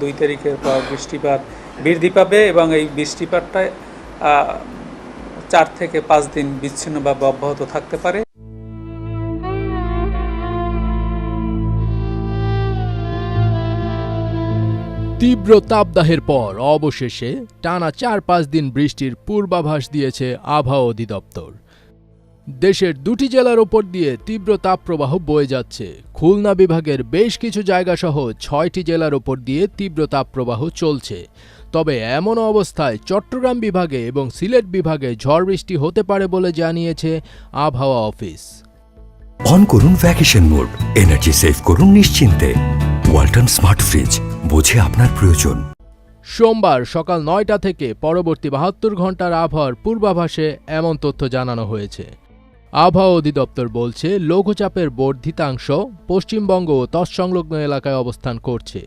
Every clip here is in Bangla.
2 তারিখের পর বৃষ্টিপাত বৃদ্ধি পাবে এবং এই বৃষ্টিপাতটা 4 থেকে 5 দিন বিচ্ছিন্নভাবে অব্যাহত থাকতে পারে। তীব্র তাপদাহের পর অবশেষে টানা 4-5 দিন বৃষ্টির পূর্বাভাস দিয়েছে আবহাওয়া অধিদপ্তর। দেশের 2টি জেলার ওপর দিয়ে তীব্র তাপপ্রবাহ বয়ে যাচ্ছে। খুলনা বিভাগের বেশ কিছু জায়গাসহ 6টি জেলার ওপর দিয়ে তীব্র তাপপ্রবাহ চলছে। তবে এমন অবস্থায় চট্টগ্রাম বিভাগে এবং সিলেট বিভাগে ঝড় বৃষ্টি হতে পারে বলে জানিয়েছে আবহাওয়া অফিস। অন করুন ভ্যাকেশন মোড, এনার্জি সেভ করুন নিশ্চিন্তে। ওয়ালটন স্মার্ট ফ্রিজ, বোঝে আপনার প্রয়োজন। সোমবার সকাল 9টা থেকে পরবর্তী 72 ঘন্টার আবহাওয়ার পূর্বাভাসে এমন তথ্য জানানো হয়েছে। আবহাওয়া অধিদপ্তর বলছে, লঘুচাপের বর্ধিতাংশ পশ্চিমবঙ্গ ও তৎসংলগ্ন এলাকায় অবস্থান করছে।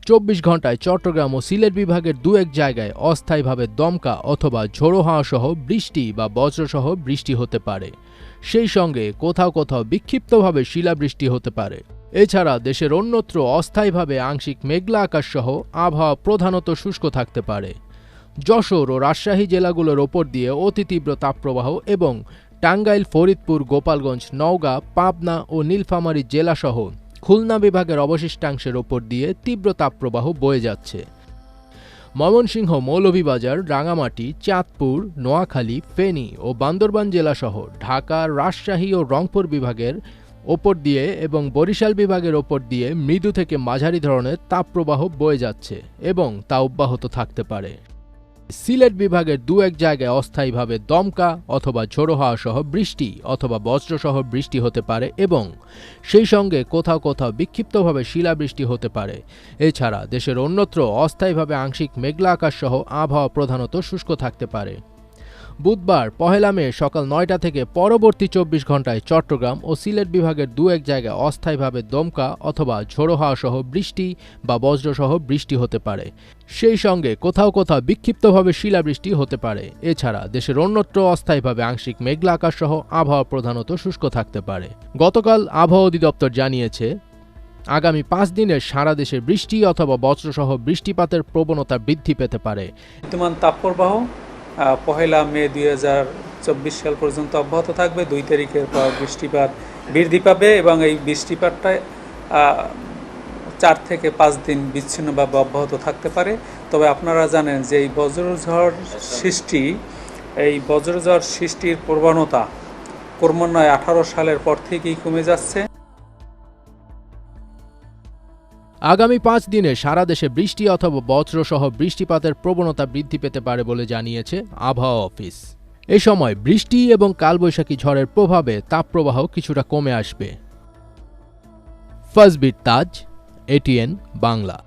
24 ঘন্টায় চট্টগ্রাম ও সিলেট বিভাগের 2-1 জায়গায় অস্থায়ীভাবে দমকা অথবা ঝোড়ো হাওয়া সহ বৃষ্টি বা বজ্রসহ বৃষ্টি হতে পারে। সেই সঙ্গে কোথাও কোথাও বিক্ষিপ্তভাবে শিলাবৃষ্টি হতে পারে। এছাড়া দেশের অন্যত্র অস্থায়ীভাবে আংশিক মেঘলা আকাশ সহ আবহাওয়া প্রধানত শুষ্ক থাকতে পারে। যশোর ও রাজশাহী জেলাগুলোর ওপর দিয়ে অতি তীব্র তাপপ্রবাহ এবং টাঙ্গাইল, ফরিদপুর, গোপালগঞ্জ, নওগাঁ, পাবনা ও নীলফামারী জেলাসহ খুলনা বিভাগের অবশিষ্টাংশের ওপর দিয়ে তীব্র তাপপ্রবাহ বয়ে যাচ্ছে। ময়মনসিংহ, মৌলভীবাজার, রাঙামাটি, চাঁদপুর, নোয়াখালী, ফেনী ও বান্দরবান জেলাসহ ঢাকা, রাজশাহী ও রংপুর বিভাগের ওপর দিয়ে এবং বরিশাল বিভাগের ওপর দিয়ে মৃদু থেকে মাঝারি ধরনের তাপপ্রবাহ বয়ে যাচ্ছে এবং তা অব্যাহত থাকতে পারে। সিলেট বিভাগের 2-1 জায়গায় অস্থায়ীভাবে দমকা অথবা ঝোড়ো হাওয়া সহ বৃষ্টি অথবা বজ্রসহ বৃষ্টি হতে পারে এবং সেই সঙ্গে কোথাও কোথাও বিক্ষিপ্তভাবে শিলাবৃষ্টি হতে পারে। এছাড়া দেশের অন্যত্র অস্থায়ীভাবে আংশিক মেঘলা আকাশ সহ আবহাওয়া প্রধানত শুষ্ক থাকতে পারে। বুধবার 1 মে সকাল 9টা থেকে পরবর্তী 24 ঘন্টায় চট্টগ্রাম ও সিলেট বিভাগের 2-1 জায়গায় অস্থায়ীভাবে দমকা অথবা ঝোড়ো হাওয়া সহ বৃষ্টি বা বজ্রসহ বৃষ্টি হতে পারে। সেই সঙ্গে কোথাও কোথাও বিক্ষিপ্তভাবে শিলাবৃষ্টি হতে পারে। এছাড়া দেশের অন্যত্র অস্থায়ীভাবে আংশিক মেঘলা আকাশ সহ আবহাওয়া প্রধানত শুষ্ক থাকতে পারে। গতকাল আবহাওয়া অধিদপ্তর জানিয়েছে, আগামী 5 দিনের সারা দেশে বৃষ্টি অথবা বজ্রসহ বৃষ্টিপাতের প্রবণতা বৃদ্ধি পেতে পারে। বিদ্যমান তাপপ্রবাহ 1 মে 2024 সাল পর্যন্ত অব্যাহত থাকবে। 2 তারিখের পর বৃষ্টিপাত বৃদ্ধি পাবে এবং এই বৃষ্টিপাতটা 4 থেকে 5 দিন বিচ্ছিন্নভাবে অব্যাহত থাকতে পারে। তবে আপনারা জানেন যে এই বজ্রঝড় সৃষ্টির প্রবণতা ক্রমান্বয়ে 18 সালের পর থেকেই কমে যাচ্ছে। আগামী 5 দিনে সারা দেশে বৃষ্টি অথবা বজ্রসহ বৃষ্টিপাতের প্রবণতা বৃদ্ধি পেতে পারে বলে জানিয়েছে আবহাওয়া অফিস। এ সময় বৃষ্টি এবং কালবৈশাখী ঝড়ের প্রভাবে তাপপ্রবাহ কিছুটা কমে আসবে। ফাজবির তাজ, ATN বাংলা।